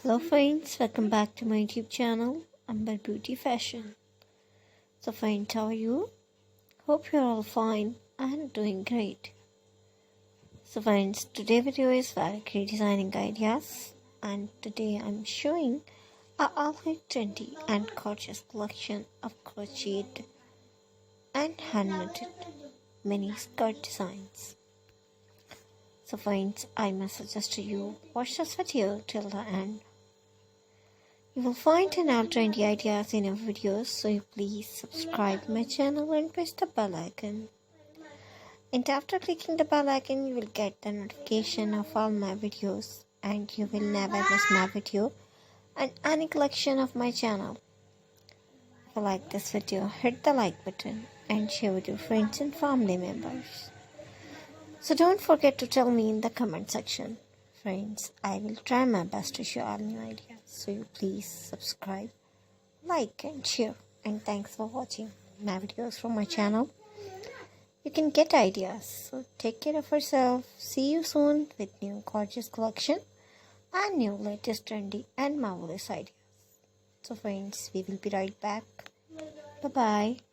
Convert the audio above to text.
Hello friends, welcome back to my YouTube channel, Amber Beauty Fashion. So friends, how are you? Hope you're all fine and doing great. So friends, today's video is variety designing ideas, and today I'm showing a all-white trendy and gorgeous collection of crocheted and hand-knitted mini skirt designs. So friends, I must suggest to you watch this video till the end. You will find an all trendy ideas in our videos, so you please subscribe my channel and press the bell icon. And after clicking the bell icon, you will get the notification of all my videos, and you will never miss my video and any collection of my channel. If you like this video, hit the like button and share with your friends and family members. So don't forget to tell me in the comment section. Friends, I will try my best to share all new ideas. So you please subscribe, like and share. And thanks for watching my videos from my channel. You can get ideas. So take care of yourself. See you soon with new gorgeous collection and new latest trendy and marvelous ideas. So friends, we will be right back. Bye-bye.